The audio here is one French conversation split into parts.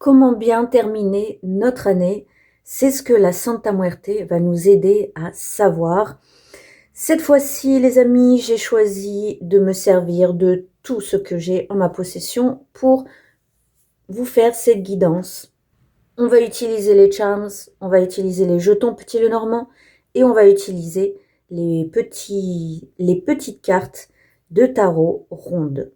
comment bien terminer notre année. C'est ce que la Santa Muerte va nous aider à savoir. Cette fois-ci, les amis, j'ai choisi de me servir de tout ce que j'ai en ma possession pour vous faire cette guidance. On va utiliser les charms, on va utiliser les jetons Petit Lenormand et on va utiliser les petites cartes de tarot rondes.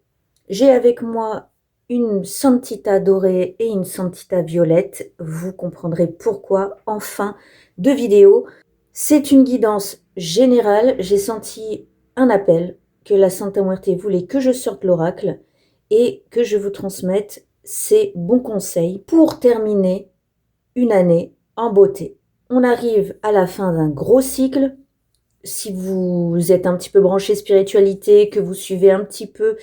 J'ai avec moi une Santita dorée et une Santita violette. Vous comprendrez pourquoi en fin de vidéo. C'est une guidance générale. J'ai senti un appel que la Santa Muerte voulait que je sorte l'oracle et que je vous transmette ces bons conseils pour terminer une année en beauté. On arrive à la fin d'un gros cycle. Si vous êtes un petit peu branché spiritualité, que vous suivez un petit peu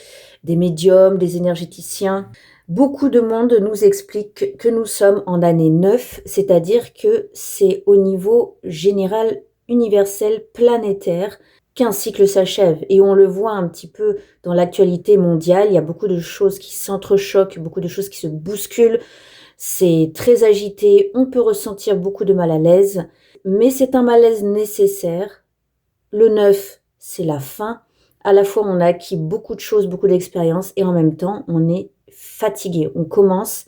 des médiums, des énergéticiens, beaucoup de monde nous explique que nous sommes en année 9, c'est-à-dire que c'est au niveau général, universel, planétaire, qu'un cycle s'achève. Et on le voit un petit peu dans l'actualité mondiale, il y a beaucoup de choses qui s'entrechoquent, beaucoup de choses qui se bousculent, c'est très agité, on peut ressentir beaucoup de mal à l'aise, mais c'est un malaise nécessaire. Le 9, c'est la fin. À la fois, on a acquis beaucoup de choses, beaucoup d'expérience, et en même temps, on est fatigué. On commence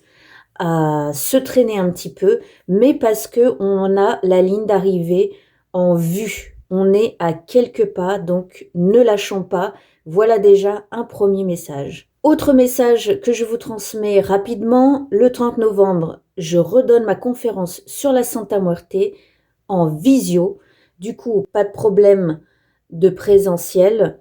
à se traîner un petit peu, mais parce qu'on a la ligne d'arrivée en vue. On est à quelques pas, donc ne lâchons pas. Voilà déjà un premier message. Autre message que je vous transmets rapidement, le 30 novembre, je redonne ma conférence sur la Santa Muerte en visio. Du coup, pas de problème de présentiel.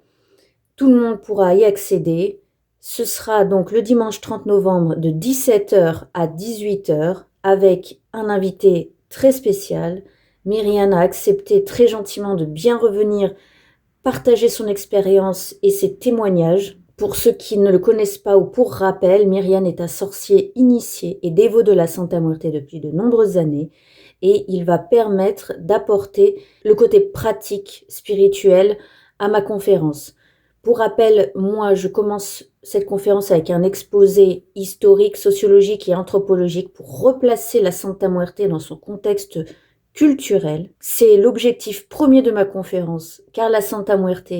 Tout le monde pourra y accéder. Ce sera donc le dimanche 30 novembre de 17h à 18h avec un invité très spécial. Myriane a accepté très gentiment de bien revenir partager son expérience et ses témoignages. Pour ceux qui ne le connaissent pas ou pour rappel, Myriane est un sorcier initié et dévot de la Santa Muerte depuis de nombreuses années et il va permettre d'apporter le côté pratique, spirituel à ma conférence. Pour rappel, moi, je commence cette conférence avec un exposé historique, sociologique et anthropologique pour replacer la Santa Muerte dans son contexte culturel. C'est l'objectif premier de ma conférence, car la Santa Muerte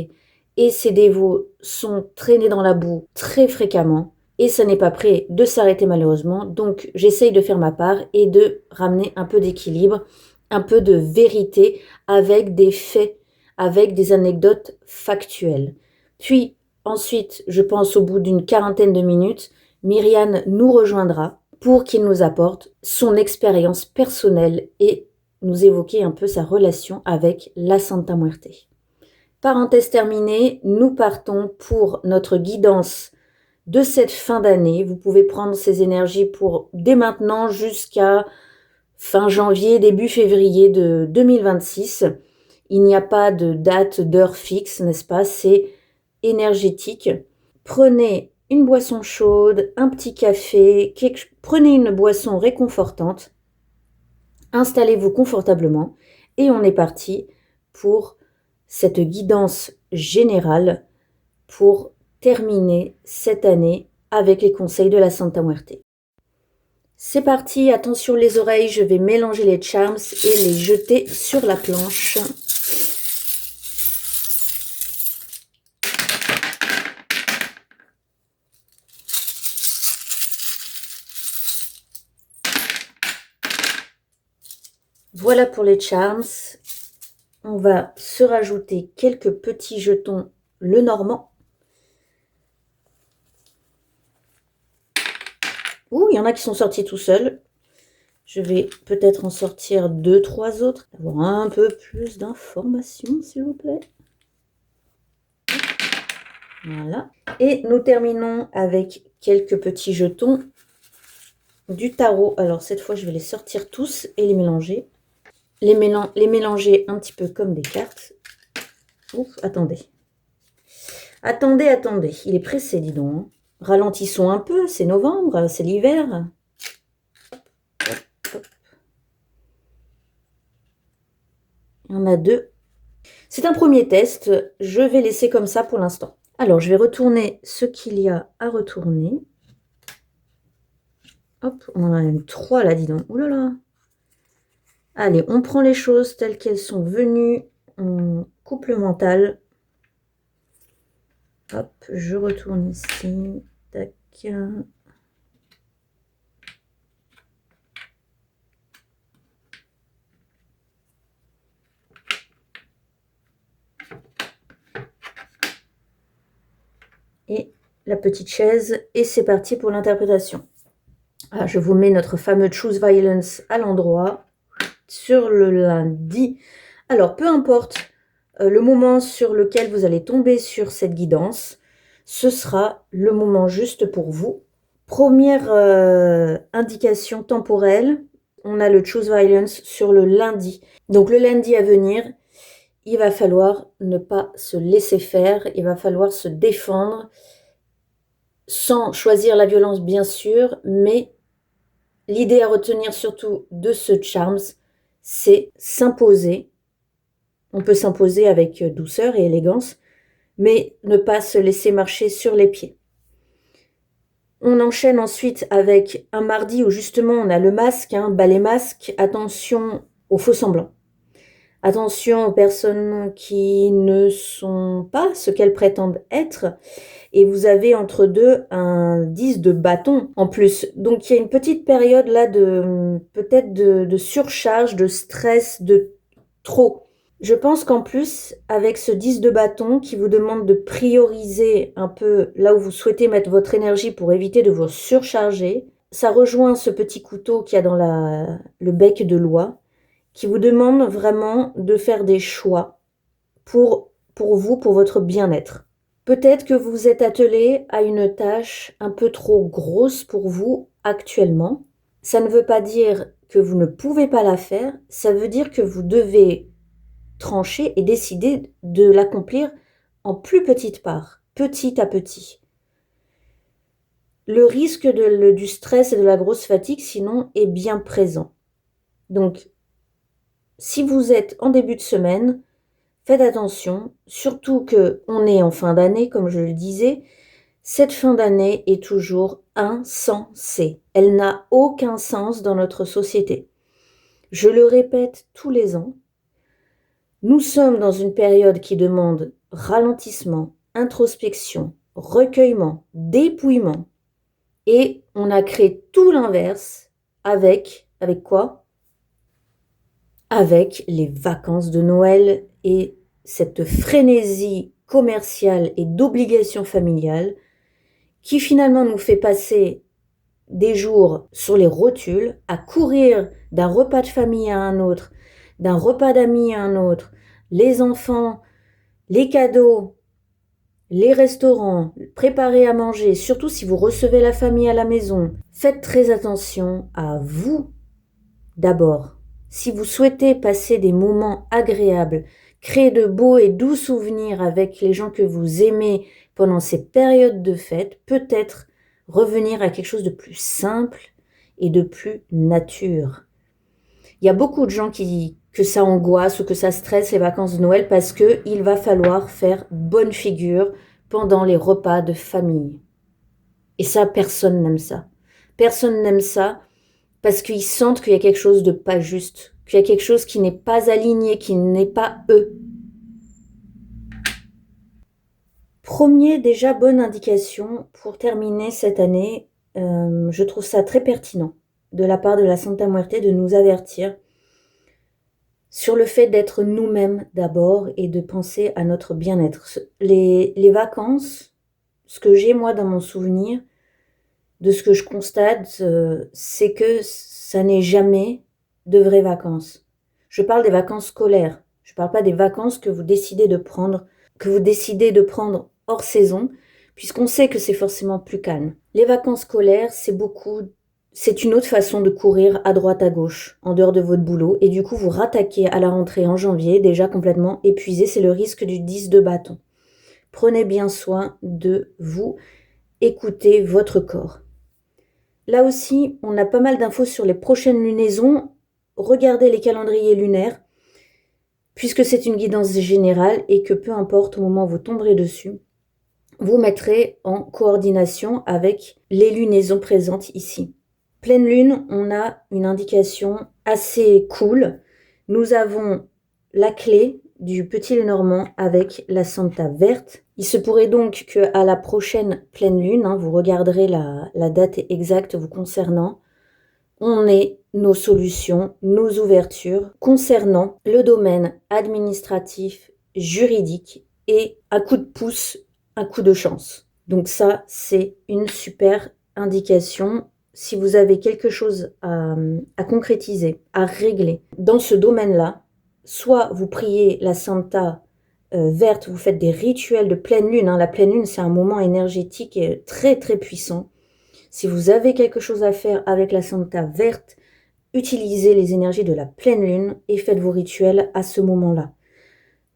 et ses dévots sont traînés dans la boue très fréquemment, et ça n'est pas prêt de s'arrêter malheureusement, donc j'essaye de faire ma part et de ramener un peu d'équilibre, un peu de vérité avec des faits, avec des anecdotes factuelles. Puis ensuite, je pense au bout d'une quarantaine de minutes, Myriane nous rejoindra pour qu'il nous apporte son expérience personnelle et nous évoquer un peu sa relation avec la Santa Muerte. Parenthèse terminée, nous partons pour notre guidance de cette fin d'année. Vous pouvez prendre ces énergies pour dès maintenant jusqu'à fin janvier, début février de 2026. Il n'y a pas de date, d'heure fixe, n'est-ce pas? C'est énergétique. Prenez une boisson chaude, un petit café, prenez une boisson réconfortante. Installez-vous confortablement et on est parti pour cette guidance générale pour terminer cette année avec les conseils de la Santa Muerte. C'est parti, attention les oreilles, je vais mélanger les charms et les jeter sur la planche. Voilà pour les charms. On va se rajouter quelques petits jetons Lenormand. Ouh, il y en a qui sont sortis tout seuls. Je vais peut-être en sortir 2-3 autres. Avoir un peu plus d'informations, s'il vous plaît. Voilà. Et nous terminons avec quelques petits jetons du tarot. Alors cette fois, je vais les sortir tous et les mélanger. Les mélanger un petit peu comme des cartes. Ouf, attendez. Attendez. Il est pressé, dis donc. Hein. Ralentissons un peu, c'est novembre, c'est l'hiver. Il y en a 2. C'est un premier test. Je vais laisser comme ça pour l'instant. Alors, je vais retourner ce qu'il y a à retourner. Hop, on en a même 3 là, dis donc. Ouh là là. Allez, on prend les choses telles qu'elles sont venues. On coupe le mental. Hop, je retourne ici. Tac. Et la petite chaise. Et c'est parti pour l'interprétation. Ah, je vous mets notre fameux Choose Violence à l'endroit. Sur le lundi. Alors, peu importe le moment sur lequel vous allez tomber sur cette guidance, ce sera le moment juste pour vous. Première indication temporelle, on a le Choose Violence sur le lundi. Donc le lundi à venir, il va falloir ne pas se laisser faire, il va falloir se défendre, sans choisir la violence bien sûr, mais l'idée à retenir surtout de ce Charms, c'est s'imposer. On peut s'imposer avec douceur et élégance, mais ne pas se laisser marcher sur les pieds. On enchaîne ensuite avec un mardi où justement on a le masque, balai masque, attention aux faux semblants. Attention aux personnes qui ne sont pas ce qu'elles prétendent être. Et vous avez entre deux un 10 de bâton en plus. Donc il y a une petite période là peut-être de surcharge, de stress, de trop. Je pense qu'en plus, avec ce 10 de bâton qui vous demande de prioriser un peu là où vous souhaitez mettre votre énergie pour éviter de vous surcharger, ça rejoint ce petit couteau qu'il y a dans le bec de l'oie, qui vous demande vraiment de faire des choix pour vous, pour votre bien-être. Peut-être que vous vous êtes attelé à une tâche un peu trop grosse pour vous actuellement. Ça ne veut pas dire que vous ne pouvez pas la faire, ça veut dire que vous devez trancher et décider de l'accomplir en plus petite part, petit à petit. Le risque du stress et de la grosse fatigue, sinon, est bien présent. Donc, si vous êtes en début de semaine, faites attention, surtout qu'on est en fin d'année, comme je le disais. Cette fin d'année est toujours insensée. Elle n'a aucun sens dans notre société. Je le répète tous les ans. Nous sommes dans une période qui demande ralentissement, introspection, recueillement, dépouillement. Et on a créé tout l'inverse avec quoi? Avec les vacances de Noël et cette frénésie commerciale et d'obligation familiale qui finalement nous fait passer des jours sur les rotules à courir d'un repas de famille à un autre, d'un repas d'amis à un autre, les enfants, les cadeaux, les restaurants, préparer à manger, surtout si vous recevez la famille à la maison. Faites très attention à vous d'abord. Si vous souhaitez passer des moments agréables, créer de beaux et doux souvenirs avec les gens que vous aimez pendant ces périodes de fête, peut-être revenir à quelque chose de plus simple et de plus nature. Il y a beaucoup de gens que ça angoisse ou que ça stresse les vacances de Noël parce qu'il va falloir faire bonne figure pendant les repas de famille. Et ça, personne n'aime ça. Personne n'aime ça parce qu'ils sentent qu'il y a quelque chose de pas juste, qu'il y a quelque chose qui n'est pas aligné, qui n'est pas eux. Premier, déjà, bonne indication pour terminer cette année, je trouve ça très pertinent de la part de la Santa Muerte de nous avertir sur le fait d'être nous-mêmes d'abord et de penser à notre bien-être. Les vacances, ce que j'ai moi dans mon souvenir, de ce que je constate, c'est que ça n'est jamais de vraies vacances. Je parle des vacances scolaires. Je ne parle pas des vacances que vous décidez de prendre, hors saison, puisqu'on sait que c'est forcément plus calme. Les vacances scolaires, c'est une autre façon de courir à droite à gauche, en dehors de votre boulot, et du coup vous rattaquez à la rentrée en janvier, déjà complètement épuisé, c'est le risque du 10 de bâton. Prenez bien soin de vous, écoutez votre corps. Là aussi, on a pas mal d'infos sur les prochaines lunaisons. Regardez les calendriers lunaires, puisque c'est une guidance générale et que peu importe au moment où vous tomberez dessus, vous mettrez en coordination avec les lunaisons présentes ici. pleine lune, on a une indication assez cool. Nous avons la clé du petit Lenormand avec la Santa verte. Il se pourrait donc qu'à la prochaine pleine lune, vous regarderez la date exacte vous concernant, on ait nos solutions, nos ouvertures concernant le domaine administratif, juridique et un coup de pouce, un coup de chance. Donc ça, c'est une super indication. Si vous avez quelque chose à concrétiser, à régler dans ce domaine-là, soit vous priez la Santa verte, vous faites des rituels de pleine lune. La pleine lune, c'est un moment énergétique très très puissant. Si vous avez quelque chose à faire avec la Santa verte, utilisez les énergies de la pleine lune et faites vos rituels à ce moment-là.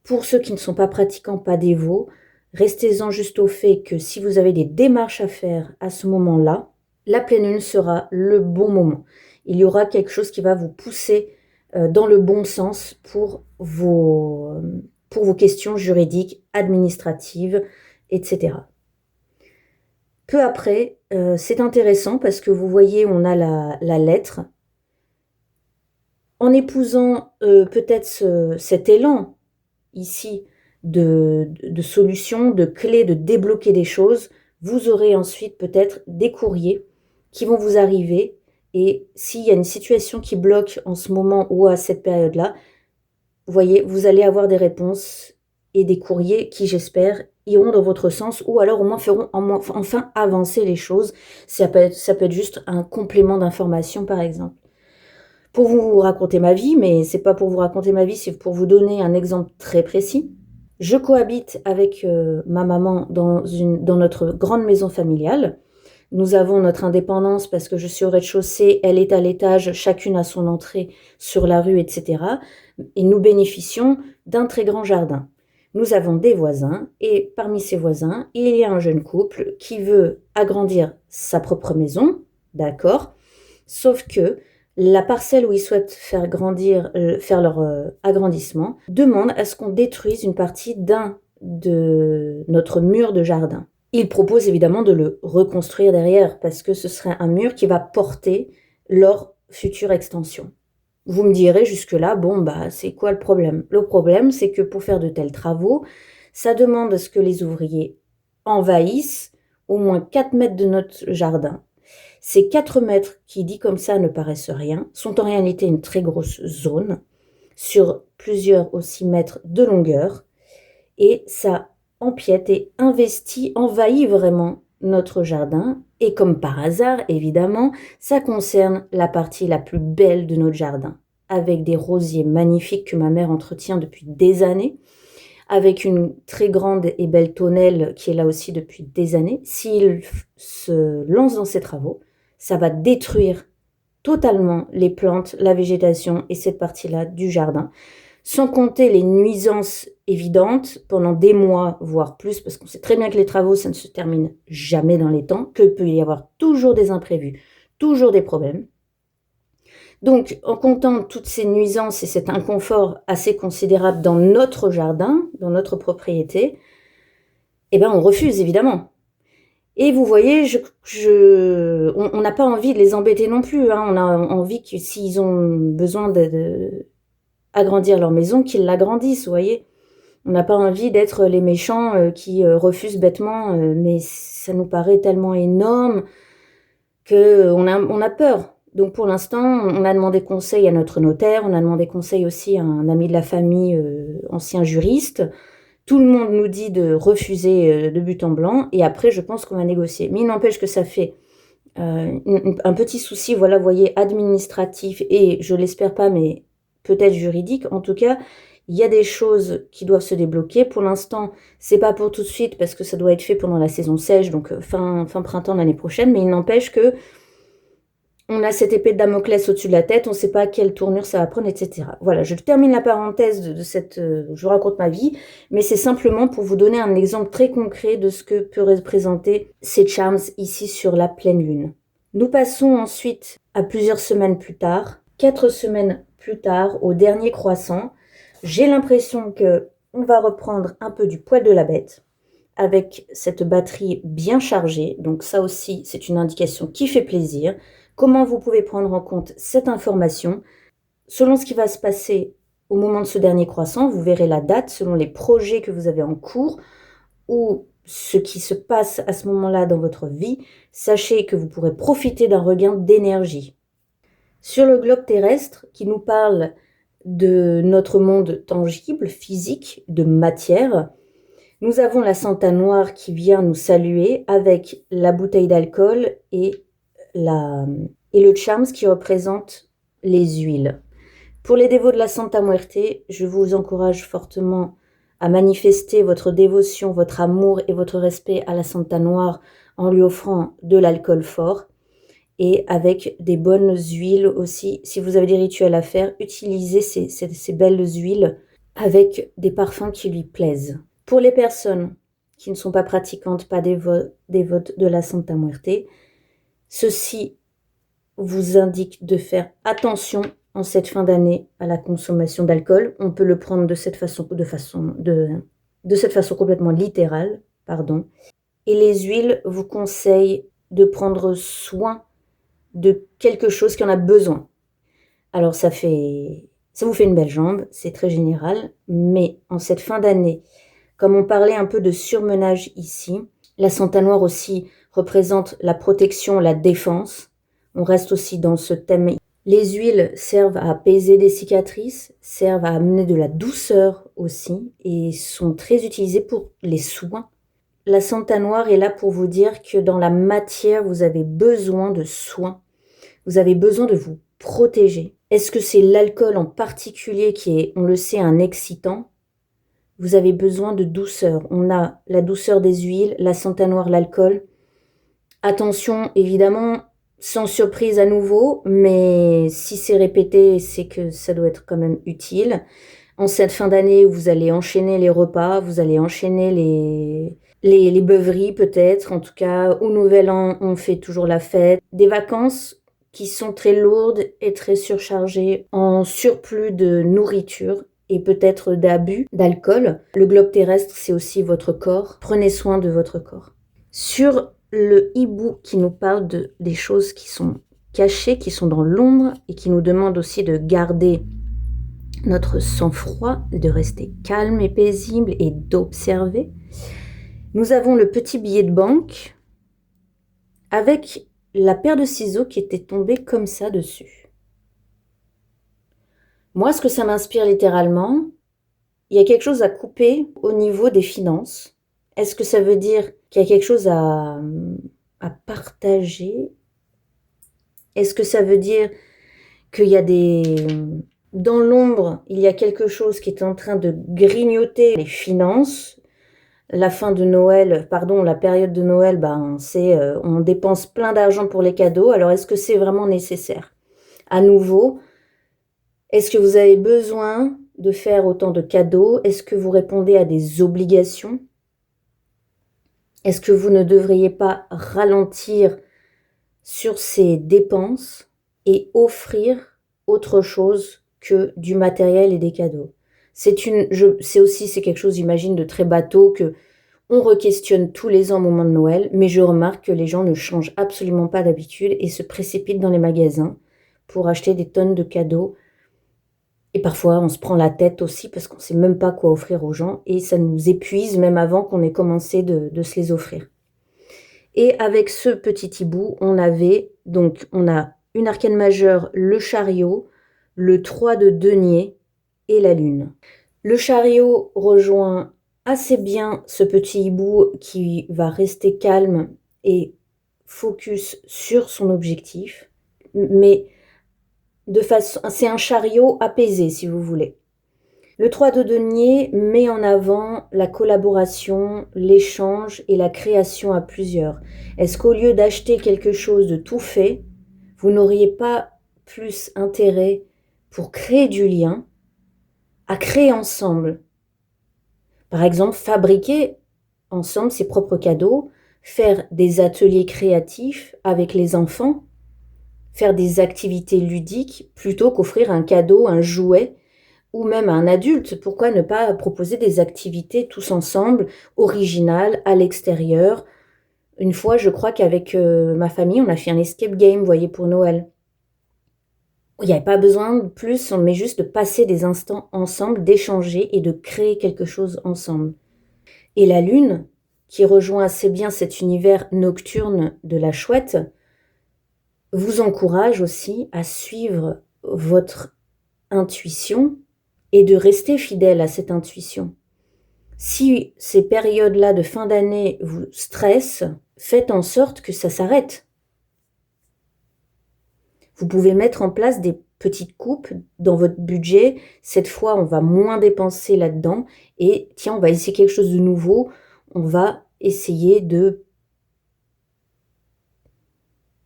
Pour ceux qui ne sont pas pratiquants, pas dévots, restez-en juste au fait que si vous avez des démarches à faire à ce moment-là, la pleine lune sera le bon moment. Il y aura quelque chose qui va vous pousser dans le bon sens pour vos questions juridiques, administratives, etc. Peu après, c'est intéressant parce que vous voyez, on a la lettre. En épousant peut-être cet élan ici de solutions, de clés, de débloquer des choses, vous aurez ensuite peut-être des courriers qui vont vous arriver. Et s'il y a une situation qui bloque en ce moment ou à cette période-là, vous voyez, vous allez avoir des réponses et des courriers qui, j'espère, iront dans votre sens ou alors au moins feront enfin avancer les choses. Ça peut être juste un complément d'information, par exemple. Pour vous raconter ma vie, mais c'est pas pour vous raconter ma vie, c'est pour vous donner un exemple très précis. Je cohabite avec ma maman dans notre grande maison familiale. Nous avons notre indépendance parce que je suis au rez-de-chaussée, elle est à l'étage, chacune a son entrée sur la rue, etc. Et nous bénéficions d'un très grand jardin. Nous avons des voisins et parmi ces voisins, il y a un jeune couple qui veut agrandir sa propre maison, d'accord, sauf que la parcelle où ils souhaitent faire leur agrandissement demande à ce qu'on détruise une partie de notre mur de jardin. Ils proposent évidemment de le reconstruire derrière parce que ce serait un mur qui va porter leur future extension. Vous me direz jusque-là, c'est quoi le problème? Le problème, c'est que pour faire de tels travaux, ça demande à ce que les ouvriers envahissent au moins 4 mètres de notre jardin. Ces 4 mètres qui, dit comme ça, ne paraissent rien, sont en réalité une très grosse zone sur plusieurs aussi mètres de longueur et ça empiète et envahit vraiment notre jardin. Et comme par hasard, évidemment, ça concerne la partie la plus belle de notre jardin, avec des rosiers magnifiques que ma mère entretient depuis des années, avec une très grande et belle tonnelle qui est là aussi depuis des années. S'il se lance dans ces travaux, ça va détruire totalement les plantes, la végétation et cette partie-là du jardin, sans compter les nuisances évidentes pendant des mois, voire plus, parce qu'on sait très bien que les travaux, ça ne se termine jamais dans les temps, qu'il peut y avoir toujours des imprévus, toujours des problèmes. Donc, en comptant toutes ces nuisances et cet inconfort assez considérable dans notre jardin, dans notre propriété, on refuse évidemment. Et vous voyez, on n'a pas envie de les embêter non plus. On a envie que s'ils ont besoin d'agrandir leur maison, qu'ils l'agrandissent, vous voyez. On n'a pas envie d'être les méchants qui refusent bêtement, mais ça nous paraît tellement énorme qu'on a peur. Donc pour l'instant, on a demandé conseil à notre notaire, on a demandé conseil aussi à un ami de la famille, ancien juriste. Tout le monde nous dit de refuser de but en blanc, et après je pense qu'on va négocier. Mais il n'empêche que ça fait un petit souci, voilà, vous voyez, administratif, et je l'espère pas, mais peut-être juridique. En tout cas, il y a des choses qui doivent se débloquer. Pour l'instant, c'est pas pour tout de suite, parce que ça doit être fait pendant la saison sèche, donc fin printemps l'année prochaine, mais il n'empêche que on a cette épée de Damoclès au-dessus de la tête, on ne sait pas quelle tournure ça va prendre, etc. Voilà, je termine la parenthèse de cette... je vous raconte ma vie, mais c'est simplement pour vous donner un exemple très concret de ce que peut représenter ces charms ici sur la pleine lune. Nous passons ensuite à plusieurs semaines plus tard, 4 semaines plus tard, au dernier croissant. J'ai l'impression qu'on va reprendre un peu du poil de la bête, avec cette batterie bien chargée, donc ça aussi c'est une indication qui fait plaisir. Comment vous pouvez prendre en compte cette information? Selon ce qui va se passer au moment de ce dernier croissant, vous verrez la date selon les projets que vous avez en cours ou ce qui se passe à ce moment-là dans votre vie. Sachez que vous pourrez profiter d'un regain d'énergie. Sur le globe terrestre, qui nous parle de notre monde tangible, physique, de matière, nous avons la Santa Noire qui vient nous saluer avec la bouteille d'alcool et le charms qui représente les huiles. Pour les dévots de la Santa Muerte, je vous encourage fortement à manifester votre dévotion, votre amour et votre respect à la Santa Noire en lui offrant de l'alcool fort et avec des bonnes huiles aussi. Si vous avez des rituels à faire, utilisez ces belles huiles avec des parfums qui lui plaisent. Pour les personnes qui ne sont pas pratiquantes, pas dévotes de la Santa Muerte, ceci vous indique de faire attention en cette fin d'année à la consommation d'alcool. On peut le prendre de cette façon complètement littérale, pardon. Et les huiles vous conseillent de prendre soin de quelque chose qui en a besoin. Alors ça vous fait une belle jambe, c'est très général, mais en cette fin d'année, comme on parlait un peu de surmenage ici, la Santa Noire aussi représente la protection, la défense. On reste aussi dans ce thème. Les huiles servent à apaiser des cicatrices, servent à amener de la douceur aussi et sont très utilisées pour les soins. La Santa Noire est là pour vous dire que dans la matière, vous avez besoin de soins. Vous avez besoin de vous protéger. Est-ce que c'est l'alcool en particulier qui est, on le sait, un excitant? Vous avez besoin de douceur. On a la douceur des huiles, la Santa Noire, l'alcool. Attention, évidemment, sans surprise à nouveau, mais si c'est répété, c'est que ça doit être quand même utile. En cette fin d'année où vous allez enchaîner les repas, vous allez enchaîner les beuveries peut-être. En tout cas, au Nouvel An, on fait toujours la fête. Des vacances qui sont très lourdes et très surchargées en surplus de nourriture et peut-être d'abus d'alcool. Le globe terrestre, c'est aussi votre corps. Prenez soin de votre corps. Sur le hibou qui nous parle des choses qui sont cachées, qui sont dans l'ombre et qui nous demande aussi de garder notre sang-froid, de rester calme et paisible et d'observer. Nous avons le petit billet de banque avec la paire de ciseaux qui était tombée comme ça dessus. Moi, ce que ça m'inspire littéralement, il y a quelque chose à couper au niveau des finances. Est-ce que ça veut dire qu'il y a quelque chose à partager? Est-ce que ça veut dire qu'il y a dans l'ombre, il y a quelque chose qui est en train de grignoter les finances? La fin de Noël, la période de Noël, on dépense plein d'argent pour les cadeaux. Alors, est-ce que c'est vraiment nécessaire? À nouveau, est-ce que vous avez besoin de faire autant de cadeaux? Est-ce que vous répondez à des obligations? Est-ce que vous ne devriez pas ralentir sur ces dépenses et offrir autre chose que du matériel et des cadeaux? C'est quelque chose, j'imagine, de très bateau que on re-questionne tous les ans au moment de Noël, mais je remarque que les gens ne changent absolument pas d'habitude et se précipitent dans les magasins pour acheter des tonnes de cadeaux. Et parfois, on se prend la tête aussi parce qu'on ne sait même pas quoi offrir aux gens et ça nous épuise même avant qu'on ait commencé de se les offrir. Et avec ce petit hibou, on a une arcane majeure, le chariot, le 3 de denier et la lune. Le chariot rejoint assez bien ce petit hibou qui va rester calme et focus sur son objectif, mais c'est un chariot apaisé si vous voulez. Le 3 de denier met en avant la collaboration, l'échange et la création à plusieurs. Est-ce qu'au lieu d'acheter quelque chose de tout fait, vous n'auriez pas plus intérêt pour créer du lien, à créer ensemble? Par exemple, fabriquer ensemble ses propres cadeaux, faire des ateliers créatifs avec les enfants, faire des activités ludiques plutôt qu'offrir un cadeau, un jouet ou même à un adulte. Pourquoi ne pas proposer des activités tous ensemble, originales, à l'extérieur, Une fois, je crois qu'avec ma famille, on a fait un escape game, vous voyez, pour Noël. Il n'y avait pas besoin de plus, mais juste de passer des instants ensemble, d'échanger et de créer quelque chose ensemble. Et la lune, qui rejoint assez bien cet univers nocturne de la chouette, vous encourage aussi à suivre votre intuition et de rester fidèle à cette intuition. Si ces périodes-là de fin d'année vous stressent, faites en sorte que ça s'arrête. Vous pouvez mettre en place des petites coupes dans votre budget. Cette fois, on va moins dépenser là-dedans. Et tiens, on va essayer quelque chose de nouveau. On va essayer de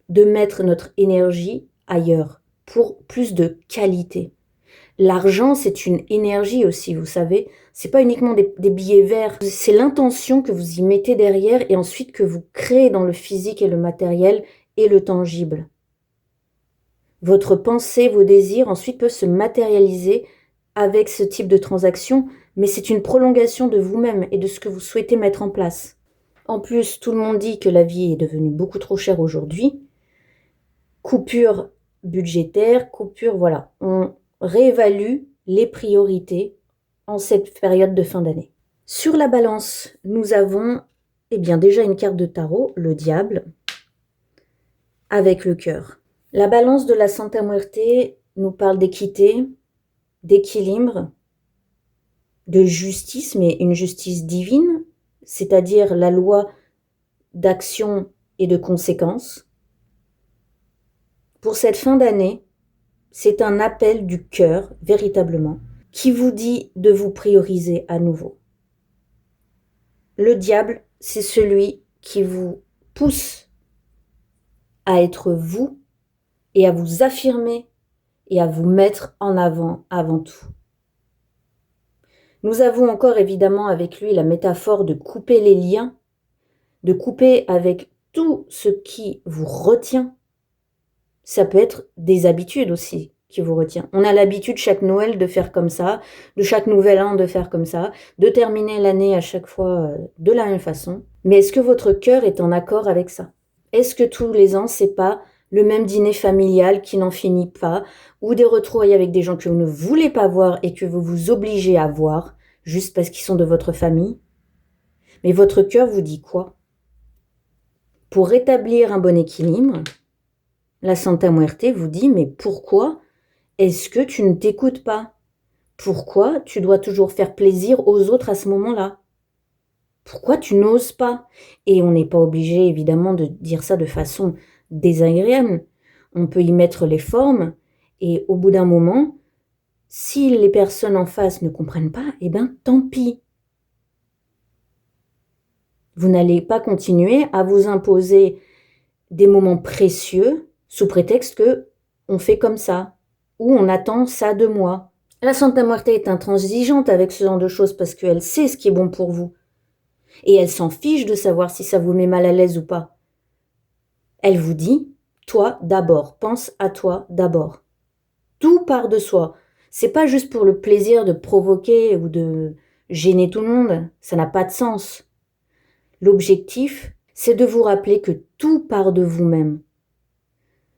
mettre notre énergie ailleurs pour plus de qualité. L'argent, c'est une énergie aussi, vous savez. C'est pas uniquement des billets verts. C'est l'intention que vous y mettez derrière et ensuite que vous créez dans le physique et le matériel et le tangible. Votre pensée, vos désirs, ensuite peuvent se matérialiser avec ce type de transaction, mais c'est une prolongation de vous-même et de ce que vous souhaitez mettre en place. En plus, tout le monde dit que la vie est devenue beaucoup trop chère aujourd'hui. Coupure budgétaire, coupure, voilà. On réévalue les priorités en cette période de fin d'année. Sur la balance, nous avons déjà une carte de tarot, le diable, avec le cœur. La balance de la Santa Muerte nous parle d'équité, d'équilibre, de justice, mais une justice divine, c'est-à-dire la loi d'action et de conséquence. Pour cette fin d'année, c'est un appel du cœur, véritablement, qui vous dit de vous prioriser à nouveau. Le diable, c'est celui qui vous pousse à être vous et à vous affirmer et à vous mettre en avant tout. Nous avons encore évidemment avec lui la métaphore de couper les liens, de couper avec tout ce qui vous retient. Ça peut être des habitudes aussi qui vous retient. On a l'habitude chaque Noël de faire comme ça, de chaque nouvel an de faire comme ça, de terminer l'année à chaque fois de la même façon. Mais est-ce que votre cœur est en accord avec ça? Est-ce que tous les ans, c'est pas le même dîner familial qui n'en finit pas, ou des retrouvailles avec des gens que vous ne voulez pas voir et que vous vous obligez à voir, juste parce qu'ils sont de votre famille? Mais votre cœur vous dit quoi? Pour rétablir un bon équilibre, la Santa Muerte vous dit, mais pourquoi est-ce que tu ne t'écoutes pas? Pourquoi tu dois toujours faire plaisir aux autres à ce moment-là? Pourquoi tu n'oses pas? Et on n'est pas obligé évidemment de dire ça de façon désagréable. On peut y mettre les formes et au bout d'un moment, si les personnes en face ne comprennent pas, eh bien tant pis. Vous n'allez pas continuer à vous imposer des moments précieux sous prétexte que on fait comme ça ou on attend ça de moi. La Santa Muerte est intransigeante avec ce genre de choses parce qu'elle sait ce qui est bon pour vous. Et elle s'en fiche de savoir si ça vous met mal à l'aise ou pas. Elle vous dit, toi d'abord, pense à toi d'abord. Tout part de soi. C'est pas juste pour le plaisir de provoquer ou de gêner tout le monde. Ça n'a pas de sens. L'objectif, c'est de vous rappeler que tout part de vous-même.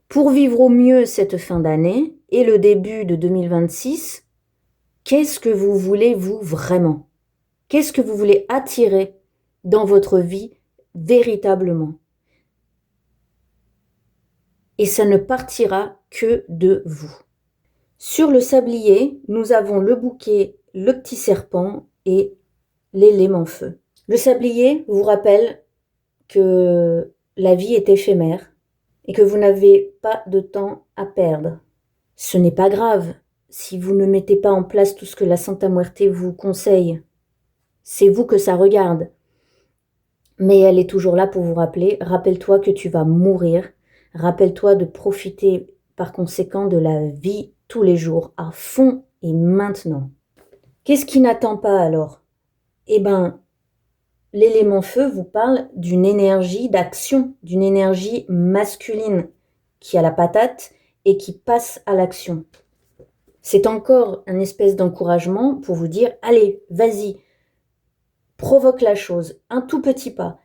Pour vivre au mieux cette fin d'année et le début de 2026, qu'est-ce que vous voulez vous vraiment? Qu'est-ce que vous voulez attirer dans votre vie véritablement? Et ça ne partira que de vous. Sur le sablier, nous avons le bouquet, le petit serpent et l'élément feu. Le sablier vous rappelle que la vie est éphémère et que vous n'avez pas de temps à perdre. Ce n'est pas grave si vous ne mettez pas en place tout ce que la Santa Muerte vous conseille. C'est vous que ça regarde. Mais elle est toujours là pour vous rappeler, rappelle-toi que tu vas mourir, rappelle-toi de profiter par conséquent de la vie tous les jours, à fond et maintenant. Qu'est-ce qui n'attend pas alors? Eh bien, l'élément feu vous parle d'une énergie d'action, d'une énergie masculine qui a la patate et qui passe à l'action. C'est encore un espèce d'encouragement pour vous dire, allez, vas-y, provoque la chose, un tout petit pas.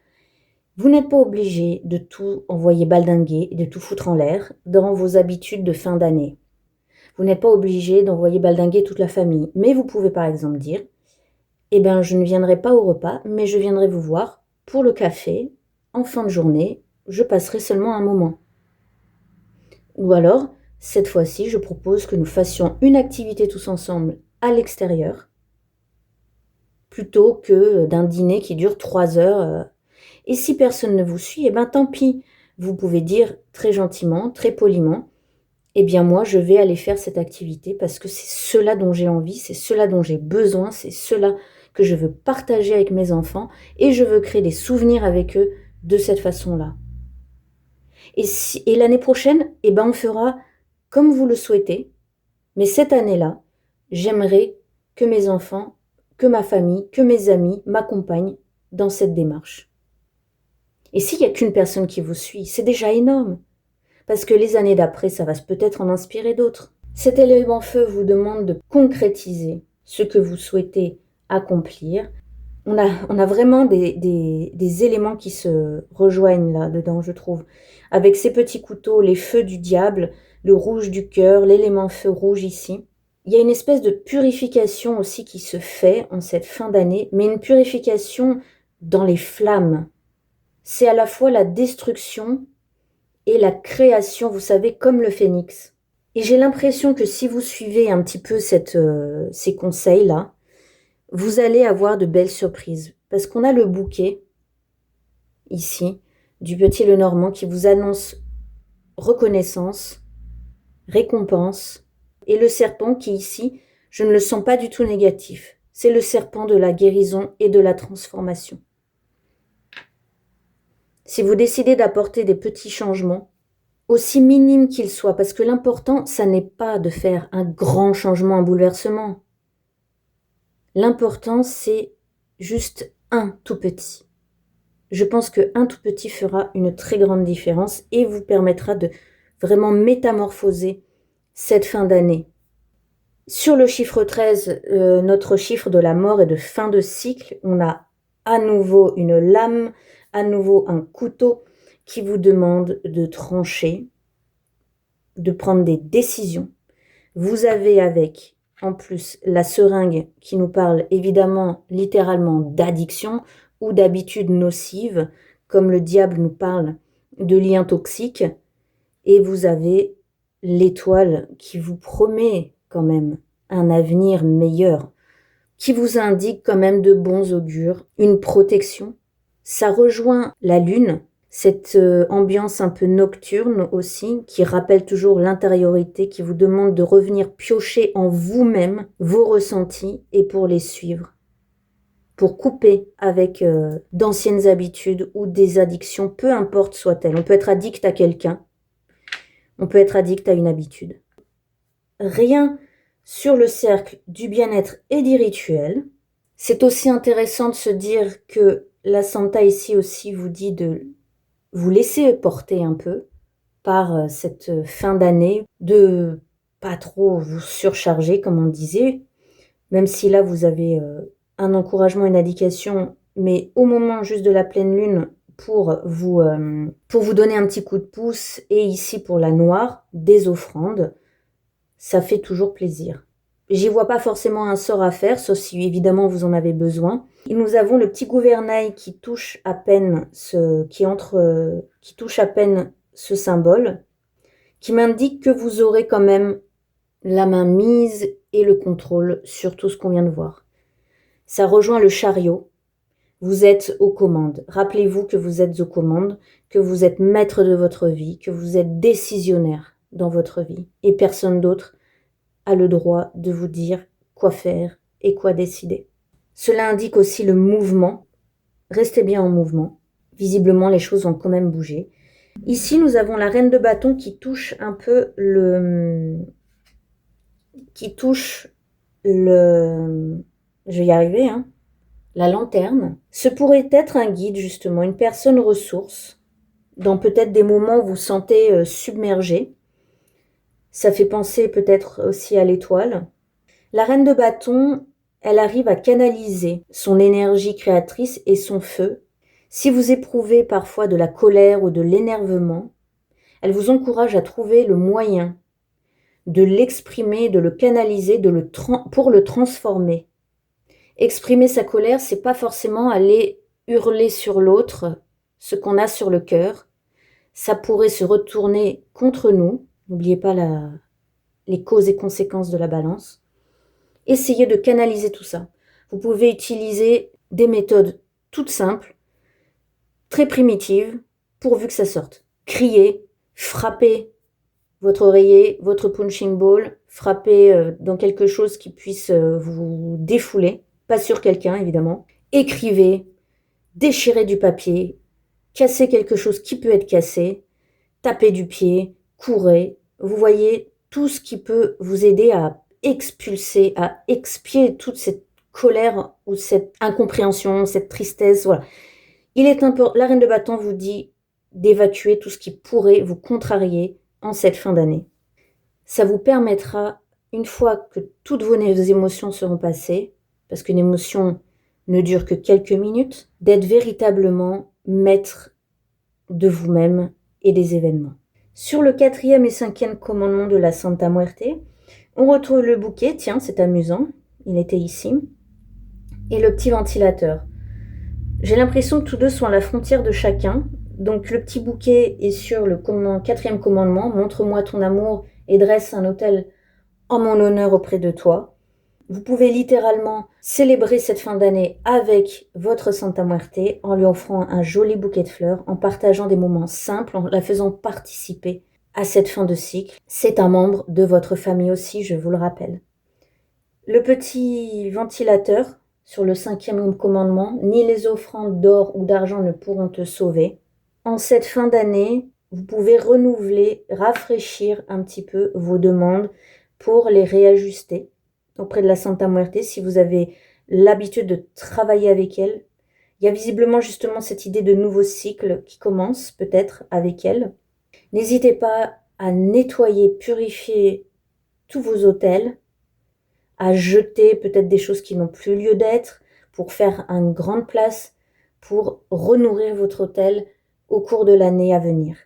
Vous n'êtes pas obligé de tout envoyer baldinguer et de tout foutre en l'air dans vos habitudes de fin d'année. Vous n'êtes pas obligé d'envoyer baldinguer toute la famille, mais vous pouvez par exemple dire: eh bien, je ne viendrai pas au repas, mais je viendrai vous voir pour le café, en fin de journée, je passerai seulement un moment. Ou alors, cette fois-ci, je propose que nous fassions une activité tous ensemble à l'extérieur, plutôt que d'un dîner qui dure 3 heures. Et si personne ne vous suit, eh bien tant pis. Vous pouvez dire très gentiment, très poliment: eh bien moi, je vais aller faire cette activité parce que c'est cela dont j'ai envie, c'est cela dont j'ai besoin, c'est cela que je veux partager avec mes enfants et je veux créer des souvenirs avec eux de cette façon-là. Et l'année prochaine, eh ben on fera comme vous le souhaitez, mais cette année-là, j'aimerais que mes enfants, que ma famille, que mes amis m'accompagnent dans cette démarche. Et s'il n'y a qu'une personne qui vous suit, c'est déjà énorme. Parce que les années d'après, ça va peut-être en inspirer d'autres. Cet élément feu vous demande de concrétiser ce que vous souhaitez accomplir. On a vraiment des éléments qui se rejoignent là-dedans, je trouve. Avec ces petits couteaux, les feux du diable, le rouge du cœur, l'élément feu rouge ici. Il y a une espèce de purification aussi qui se fait en cette fin d'année, mais une purification dans les flammes. C'est à la fois la destruction et la création, vous savez, comme le phénix. Et j'ai l'impression que si vous suivez un petit peu ces conseils-là, vous allez avoir de belles surprises. Parce qu'on a le bouquet, ici, du petit Lenormand qui vous annonce reconnaissance, récompense, et le serpent qui, ici, je ne le sens pas du tout négatif. C'est le serpent de la guérison et de la transformation. Si vous décidez d'apporter des petits changements, aussi minimes qu'ils soient, parce que l'important, ça n'est pas de faire un grand changement, un bouleversement. L'important, c'est juste un tout petit. Je pense qu'un tout petit fera une très grande différence et vous permettra de vraiment métamorphoser cette fin d'année. Sur le chiffre 13, notre chiffre de la mort et de fin de cycle, on a à nouveau une lame, à nouveau un couteau qui vous demande de trancher, de prendre des décisions. Vous avez avec, en plus, la seringue qui nous parle évidemment littéralement d'addiction ou d'habitudes nocives, comme le diable nous parle de liens toxiques. Et vous avez l'étoile qui vous promet quand même un avenir meilleur, qui vous indique quand même de bons augures, une protection. Ça rejoint la lune, cette ambiance un peu nocturne aussi, qui rappelle toujours l'intériorité, qui vous demande de revenir piocher en vous-même vos ressentis et pour les suivre, pour couper avec d'anciennes habitudes ou des addictions, peu importe soit-elle. On peut être addict à quelqu'un, on peut être addict à une habitude. Rien sur le cercle du bien-être et du rituel. C'est aussi intéressant de se dire que la Santa ici aussi vous dit de vous laisser porter un peu par cette fin d'année, de pas trop vous surcharger comme on disait, même si là vous avez un encouragement, une indication, mais au moment juste de la pleine lune pour vous donner un petit coup de pouce, et ici pour la noire, des offrandes, ça fait toujours plaisir. J'y vois pas forcément un sort à faire, sauf si évidemment vous en avez besoin. Et nous avons le petit gouvernail qui touche à peine qui touche à peine ce symbole, qui m'indique que vous aurez quand même la main mise et le contrôle sur tout ce qu'on vient de voir. Ça rejoint le chariot. Vous êtes aux commandes. Rappelez-vous que vous êtes aux commandes, que vous êtes maître de votre vie, que vous êtes décisionnaire dans votre vie. Et personne d'autre a le droit de vous dire quoi faire et quoi décider. Cela indique aussi le mouvement. Restez bien en mouvement. Visiblement, les choses ont quand même bougé. Ici, nous avons la reine de bâton qui touche un peu je vais y arriver, hein. La lanterne. Ce pourrait être un guide, justement, une personne ressource, dans peut-être des moments où vous vous sentez submergé. Ça fait penser peut-être aussi à l'étoile. La reine de bâton, elle arrive à canaliser son énergie créatrice et son feu. Si vous éprouvez parfois de la colère ou de l'énervement, elle vous encourage à trouver le moyen de l'exprimer, de le canaliser, pour le transformer. Exprimer sa colère, c'est pas forcément aller hurler sur l'autre ce qu'on a sur le cœur. Ça pourrait se retourner contre nous. N'oubliez pas les causes et conséquences de la balance. Essayez de canaliser tout ça. Vous pouvez utiliser des méthodes toutes simples, très primitives, pourvu que ça sorte. Crier, frapper votre oreiller, votre punching ball, frapper dans quelque chose qui puisse vous défouler, pas sur quelqu'un évidemment. Écrivez, déchirez du papier, cassez quelque chose qui peut être cassé, tapez du pied, courez. Vous voyez tout ce qui peut vous aider à expulser, à expier toute cette colère ou cette incompréhension, cette tristesse. Voilà. La reine de bâton vous dit d'évacuer tout ce qui pourrait vous contrarier en cette fin d'année. Ça vous permettra, une fois que toutes vos émotions seront passées, parce qu'une émotion ne dure que quelques minutes, d'être véritablement maître de vous-même et des événements. Sur le 4e et 5e commandement de la Santa Muerte, on retrouve le bouquet, tiens, c'est amusant, il était ici, et le petit ventilateur. J'ai l'impression que tous deux sont à la frontière de chacun. Donc le petit bouquet est sur le 4e commandement, montre-moi ton amour et dresse un autel en mon honneur auprès de toi. Vous pouvez littéralement célébrer cette fin d'année avec votre Santa Muerte en lui offrant un joli bouquet de fleurs, en partageant des moments simples, en la faisant participer à cette fin de cycle. C'est un membre de votre famille aussi, je vous le rappelle. Le petit ventilateur sur le 5e commandement, ni les offrandes d'or ou d'argent ne pourront te sauver. En cette fin d'année, vous pouvez renouveler, rafraîchir un petit peu vos demandes pour les réajuster auprès de la Santa Muerte si vous avez l'habitude de travailler avec elle. Il y a visiblement justement cette idée de nouveau cycle qui commence peut-être avec elle. N'hésitez pas à nettoyer, purifier tous vos autels, à jeter peut-être des choses qui n'ont plus lieu d'être pour faire une grande place, pour renourrir votre autel au cours de l'année à venir.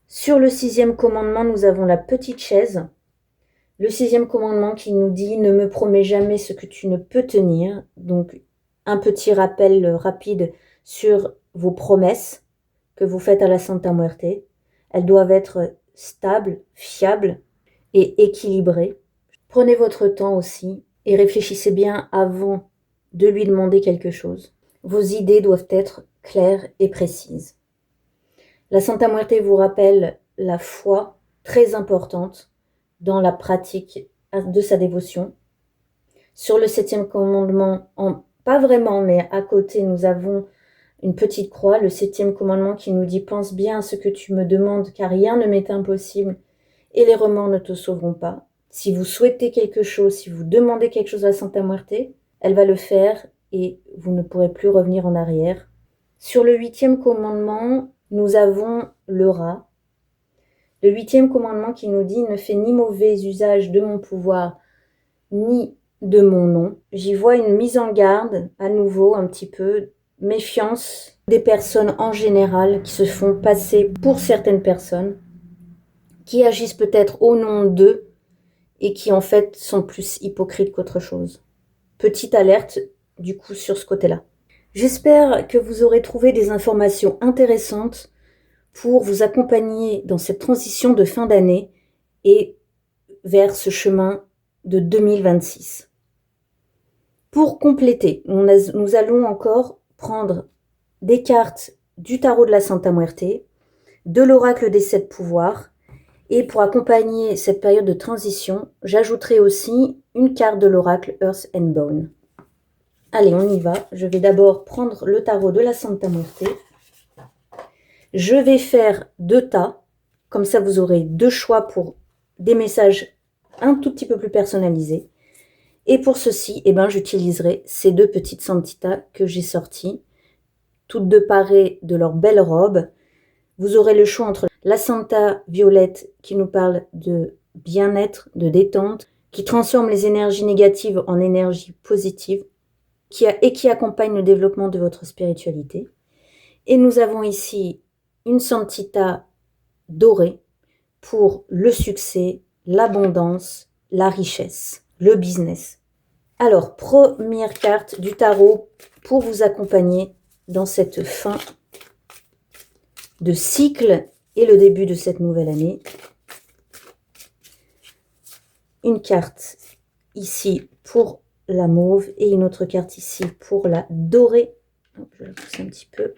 Sur le 6e commandement, nous avons la petite chaise. Le 6e commandement qui nous dit « Ne me promets jamais ce que tu ne peux tenir ». Donc, un petit rappel rapide sur vos promesses que vous faites à la Santa Muerte. Elles doivent être stables, fiables et équilibrées. Prenez votre temps aussi et réfléchissez bien avant de lui demander quelque chose. Vos idées doivent être claires et précises. La Santa Muerte vous rappelle la foi très importante dans la pratique de sa dévotion. Sur le 7e commandement, pas vraiment, mais à côté, nous avons une petite croix, le 7e commandement qui nous dit « Pense bien à ce que tu me demandes, car rien ne m'est impossible, et les remords ne te sauveront pas. » Si vous souhaitez quelque chose, si vous demandez quelque chose à la Santa Muerte, elle va le faire et vous ne pourrez plus revenir en arrière. Sur le 8e commandement, nous avons le rat. Le 8e commandement qui nous dit « Ne fais ni mauvais usage de mon pouvoir, ni de mon nom ». J'y vois une mise en garde, à nouveau un petit peu, méfiance des personnes en général qui se font passer pour certaines personnes, qui agissent peut-être au nom d'eux et qui en fait sont plus hypocrites qu'autre chose. Petite alerte du coup sur ce côté-là. J'espère que vous aurez trouvé des informations intéressantes pour vous accompagner dans cette transition de fin d'année et vers ce chemin de 2026. Pour compléter, nous allons encore prendre des cartes du tarot de la Santa Muerte, de l'oracle des 7 pouvoirs, et pour accompagner cette période de transition, j'ajouterai aussi une carte de l'oracle Earth and Bone. Allez, on y va. Je vais d'abord prendre le tarot de la Santa Muerte. Je vais faire 2 tas, comme ça vous aurez 2 choix pour des messages un tout petit peu plus personnalisés. Et pour ceci, j'utiliserai ces 2 petites santitas que j'ai sorties, toutes 2 parées de leur belle robe. Vous aurez le choix entre la Santa Violette qui nous parle de bien-être, de détente, qui transforme les énergies négatives en énergies positives et qui accompagne le développement de votre spiritualité. Et nous avons ici une santita dorée pour le succès, l'abondance, la richesse, le business. Alors, première carte du tarot pour vous accompagner dans cette fin de cycle et le début de cette nouvelle année. Une carte ici pour la mauve et une autre carte ici pour la dorée. Hop, je vais la pousser un petit peu.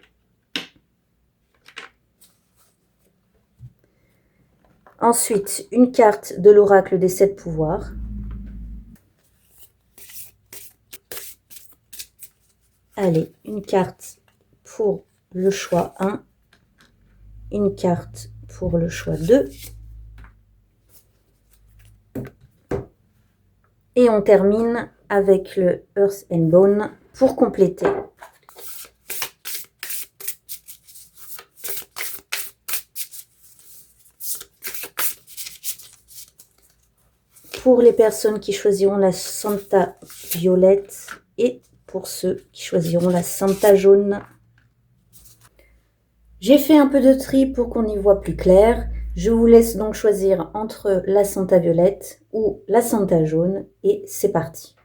Ensuite, une carte de l'oracle des 7 pouvoirs. Allez, une carte pour le choix 1. Une carte pour le choix 2. Et on termine avec le Earth and Bone pour compléter. Pour les personnes qui choisiront la Santa violette et pour ceux qui choisiront la Santa jaune. J'ai fait un peu de tri pour qu'on y voit plus clair. Je vous laisse donc choisir entre la Santa violette ou la Santa jaune et c'est parti.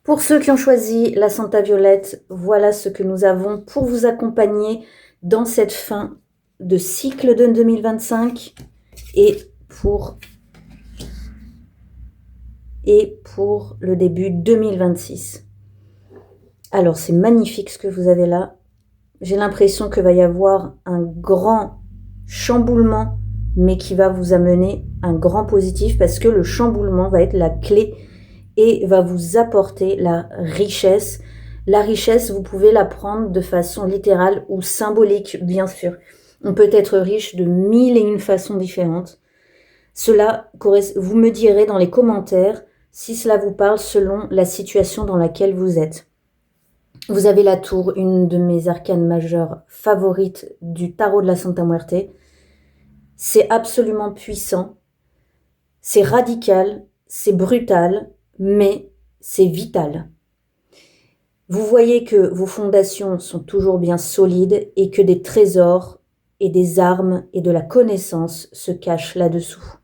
Pour ceux qui ont choisi la Santa violette, voilà ce que nous avons pour vous accompagner dans cette fin de cycle de 2025 et pour le début 2026. Alors c'est magnifique ce que vous avez là. J'ai l'impression qu'il va y avoir un grand chamboulement, mais qui va vous amener un grand positif parce que le chamboulement va être la clé et va vous apporter la richesse. La richesse, vous pouvez la prendre de façon littérale ou symbolique, bien sûr. On peut être riche de 1001 façons différentes. Cela, vous me direz dans les commentaires si cela vous parle selon la situation dans laquelle vous êtes. Vous avez la tour, une de mes arcanes majeures favorites du tarot de la Santa Muerte. C'est absolument puissant, c'est radical, c'est brutal, mais c'est vital. Vous voyez que vos fondations sont toujours bien solides et que des trésors et des armes et de la connaissance se cachent là-dessous.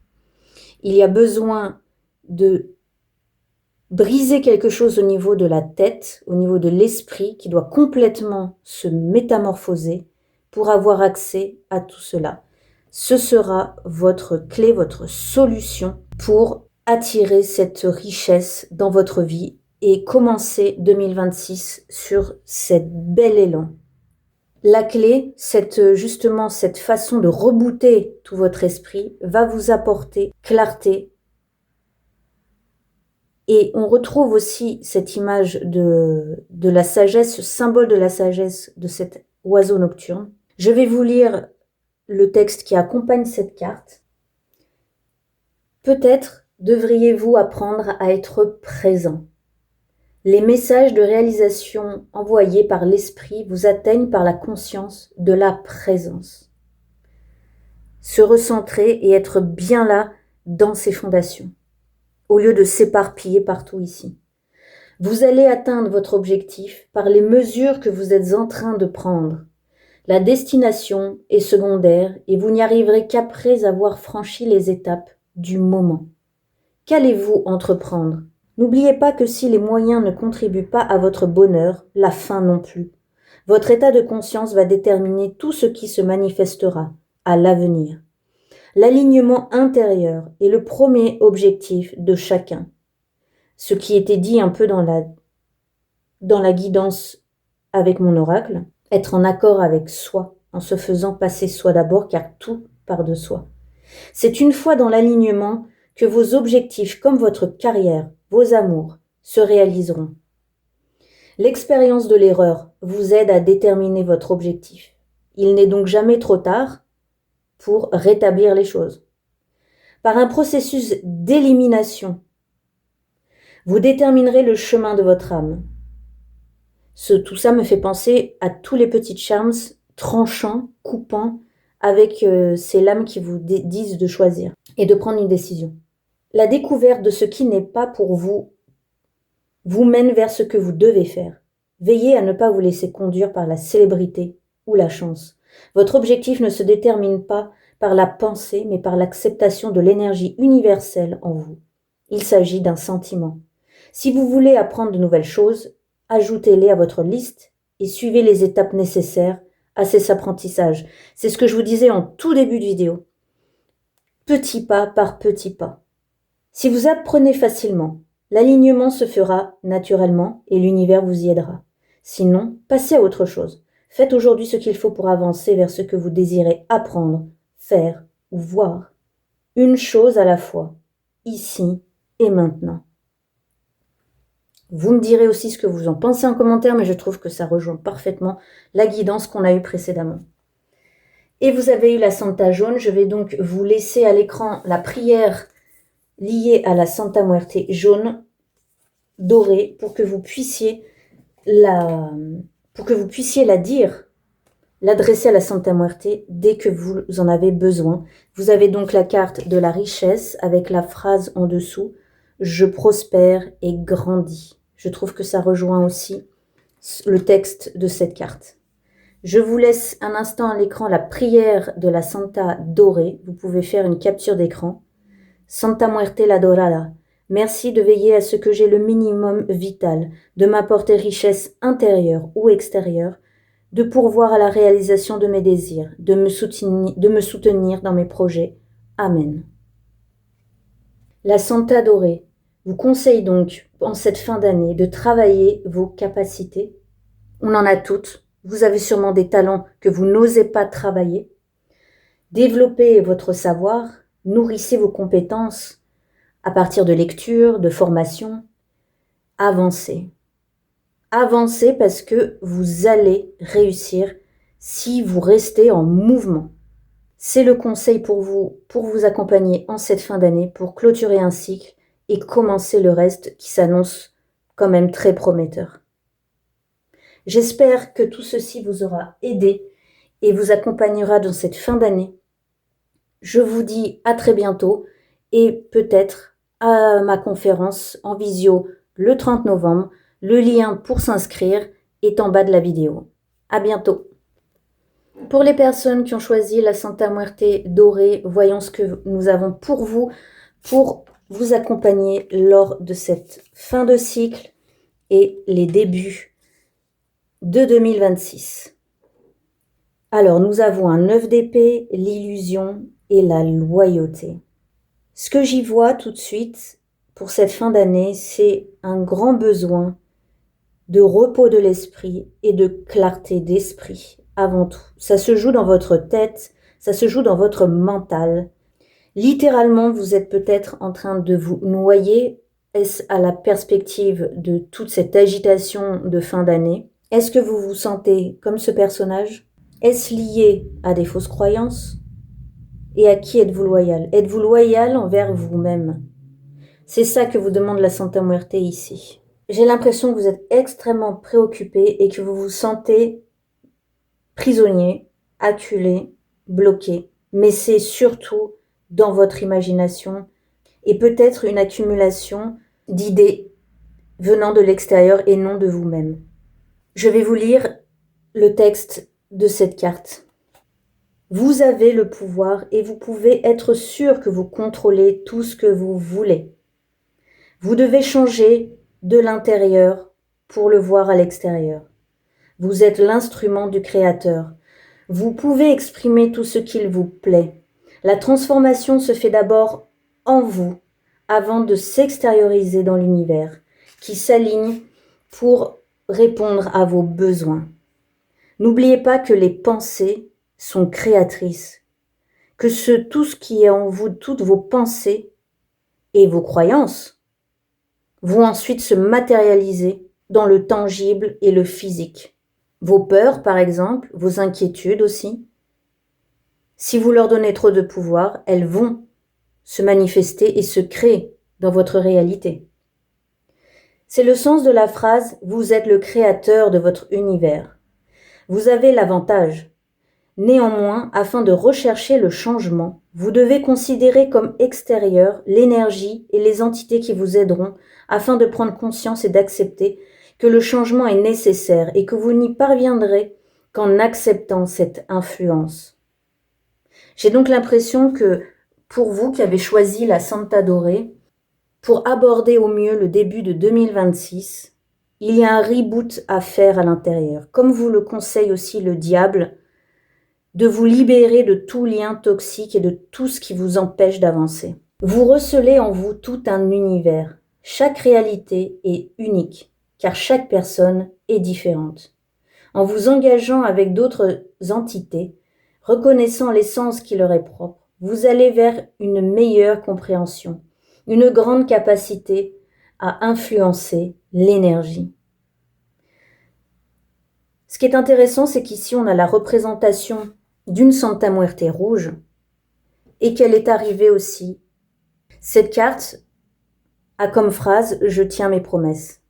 Il y a besoin de briser quelque chose au niveau de la tête, au niveau de l'esprit, qui doit complètement se métamorphoser pour avoir accès à tout cela. Ce sera votre clé, votre solution pour attirer cette richesse dans votre vie et commencer 2026 sur cet bel élan. La clé, justement cette façon de rebooter tout votre esprit, va vous apporter clarté. Et on retrouve aussi cette image de la sagesse, ce symbole de la sagesse de cet oiseau nocturne. Je vais vous lire le texte qui accompagne cette carte. Peut-être devriez-vous apprendre à être présent. Les messages de réalisation envoyés par l'esprit vous atteignent par la conscience de la présence. Se recentrer et être bien là dans ses fondations, au lieu de s'éparpiller partout ici. Vous allez atteindre votre objectif par les mesures que vous êtes en train de prendre. La destination est secondaire et vous n'y arriverez qu'après avoir franchi les étapes du moment. Qu'allez-vous entreprendre ? N'oubliez pas que si les moyens ne contribuent pas à votre bonheur, la fin non plus. Votre état de conscience va déterminer tout ce qui se manifestera à l'avenir. L'alignement intérieur est le premier objectif de chacun. Ce qui était dit un peu dans la guidance avec mon oracle, être en accord avec soi, en se faisant passer soi d'abord, car tout part de soi. C'est une fois dans l'alignement que vos objectifs, comme votre carrière, vos amours, se réaliseront. L'expérience de l'erreur vous aide à déterminer votre objectif. Il n'est donc jamais trop tard pour rétablir les choses. Par un processus d'élimination, vous déterminerez le chemin de votre âme. Tout ça me fait penser à tous les petits charms tranchants, coupants, avec ces lames qui vous disent de choisir et de prendre une décision. La découverte de ce qui n'est pas pour vous vous mène vers ce que vous devez faire. Veillez à ne pas vous laisser conduire par la célébrité ou la chance. Votre objectif ne se détermine pas par la pensée, mais par l'acceptation de l'énergie universelle en vous. Il s'agit d'un sentiment. Si vous voulez apprendre de nouvelles choses, ajoutez-les à votre liste et suivez les étapes nécessaires à cet apprentissage. C'est ce que je vous disais en tout début de vidéo. Petit pas par petit pas. Si vous apprenez facilement, l'alignement se fera naturellement et l'univers vous y aidera. Sinon, passez à autre chose. Faites aujourd'hui ce qu'il faut pour avancer vers ce que vous désirez apprendre, faire ou voir. Une chose à la fois, ici et maintenant. Vous me direz aussi ce que vous en pensez en commentaire, mais je trouve que ça rejoint parfaitement la guidance qu'on a eue précédemment. Et vous avez eu la Santa jaune, je vais donc vous laisser à l'écran la prière liée à la Santa Muerte jaune, dorée, pour que vous puissiez la dire, l'adresser à la Santa Muerte dès que vous en avez besoin. Vous avez donc la carte de la richesse avec la phrase en dessous « Je prospère et grandis ». Je trouve que ça rejoint aussi le texte de cette carte. Je vous laisse un instant à l'écran la prière de la Santa dorée. Vous pouvez faire une capture d'écran. Santa Muerte la Dorada, merci de veiller à ce que j'ai le minimum vital, de m'apporter richesse intérieure ou extérieure, de pourvoir à la réalisation de mes désirs, de me soutenir dans mes projets. Amen. La Santa dorée vous conseille donc, en cette fin d'année, de travailler vos capacités. On en a toutes. Vous avez sûrement des talents que vous n'osez pas travailler. Développez votre savoir, nourrissez vos compétences à partir de lectures, de formations. Avancez. Avancez parce que vous allez réussir si vous restez en mouvement. C'est le conseil pour vous accompagner en cette fin d'année, pour clôturer un cycle et commencer le reste qui s'annonce quand même très prometteur. J'espère que tout ceci vous aura aidé et vous accompagnera dans cette fin d'année. Je vous dis à très bientôt et peut-être à ma conférence en visio le 30 novembre. Le lien pour s'inscrire est en bas de la vidéo. À bientôt. Pour les personnes qui ont choisi la Santa Muerte dorée, voyons ce que nous avons pour vous accompagner lors de cette fin de cycle et les débuts de 2026. Alors, nous avons un 9 d'épée, l'illusion et la loyauté. Ce que j'y vois tout de suite pour cette fin d'année, c'est un grand besoin de repos de l'esprit et de clarté d'esprit avant tout. Ça se joue dans votre tête, ça se joue dans votre mental. Littéralement, vous êtes peut-être en train de vous noyer. Est-ce à la perspective de toute cette agitation de fin d'année? Est-ce que vous vous sentez comme ce personnage? Est-ce lié à des fausses croyances? Et à qui êtes-vous loyal? Êtes-vous loyal envers vous-même? C'est ça que vous demande la Santa Muerte ici. J'ai l'impression que vous êtes extrêmement préoccupé et que vous vous sentez prisonnier, acculé, bloqué. Mais c'est surtout dans votre imagination et peut-être une accumulation d'idées venant de l'extérieur et non de vous-même. Je vais vous lire le texte de cette carte. Vous avez le pouvoir et vous pouvez être sûr que vous contrôlez tout ce que vous voulez. Vous devez changer de l'intérieur pour le voir à l'extérieur. Vous êtes l'instrument du Créateur. Vous pouvez exprimer tout ce qu'il vous plaît. La transformation se fait d'abord en vous avant de s'extérioriser dans l'univers qui s'aligne pour répondre à vos besoins. N'oubliez pas que les pensées sont créatrices, que tout ce qui est en vous, toutes vos pensées et vos croyances vont ensuite se matérialiser dans le tangible et le physique. Vos peurs, par exemple, vos inquiétudes aussi. Si vous leur donnez trop de pouvoir, elles vont se manifester et se créer dans votre réalité. C'est le sens de la phrase « Vous êtes le créateur de votre univers ». Vous avez l'avantage. Néanmoins, afin de rechercher le changement, vous devez considérer comme extérieur l'énergie et les entités qui vous aideront afin de prendre conscience et d'accepter que le changement est nécessaire et que vous n'y parviendrez qu'en acceptant cette influence. J'ai donc l'impression que pour vous qui avez choisi la Santa Dorée, pour aborder au mieux le début de 2026, il y a un reboot à faire à l'intérieur, comme vous le conseille aussi le diable, de vous libérer de tout lien toxique et de tout ce qui vous empêche d'avancer. Vous recelez en vous tout un univers. Chaque réalité est unique, car chaque personne est différente. En vous engageant avec d'autres entités, reconnaissant l'essence qui leur est propre, vous allez vers une meilleure compréhension, une grande capacité à influencer l'énergie. Ce qui est intéressant, c'est qu'ici, on a la représentation d'une Santa Muerte rouge et qu'elle est arrivée aussi. Cette carte a comme phrase « Je tiens mes promesses ».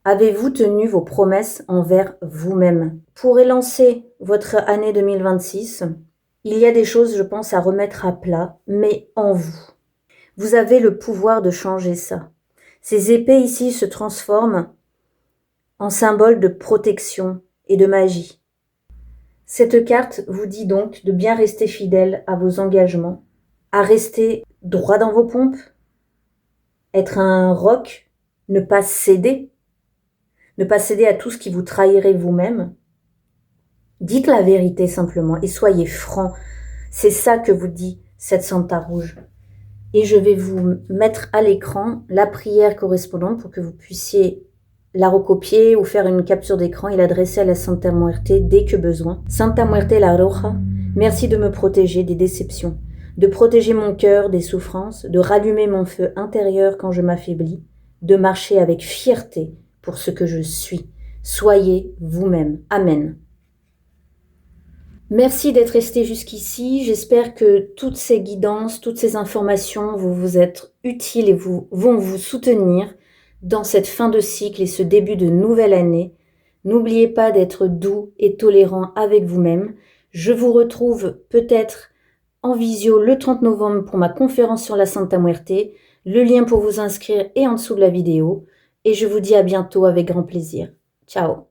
Avez-vous tenu vos promesses envers vous-même? Pour élancer votre année 2026, il y a des choses, je pense, à remettre à plat, mais en vous. Vous avez le pouvoir de changer ça. Ces épées ici se transforment en symbole de protection et de magie. Cette carte vous dit donc de bien rester fidèle à vos engagements, à rester droit dans vos pompes, être un roc, ne pas céder à tout ce qui vous trahirait vous-même. Dites la vérité simplement et soyez franc. C'est ça que vous dit cette Santa rouge. Et je vais vous mettre à l'écran la prière correspondante pour que vous puissiez la recopier ou faire une capture d'écran et l'adresser à la Santa Muerte dès que besoin. Santa Muerte la Roja, merci de me protéger des déceptions, de protéger mon cœur des souffrances, de rallumer mon feu intérieur quand je m'affaiblis, de marcher avec fierté pour ce que je suis. Soyez vous-même. Amen. Merci d'être resté jusqu'ici. J'espère que toutes ces guidances, toutes ces informations vont vous être utiles et vont vous soutenir dans cette fin de cycle et ce début de nouvelle année. N'oubliez pas d'être doux et tolérant avec vous-même. Je vous retrouve peut-être en visio le 30 novembre pour ma conférence sur la Santa Muerte. Le lien pour vous inscrire est en dessous de la vidéo. Et je vous dis à bientôt avec grand plaisir. Ciao.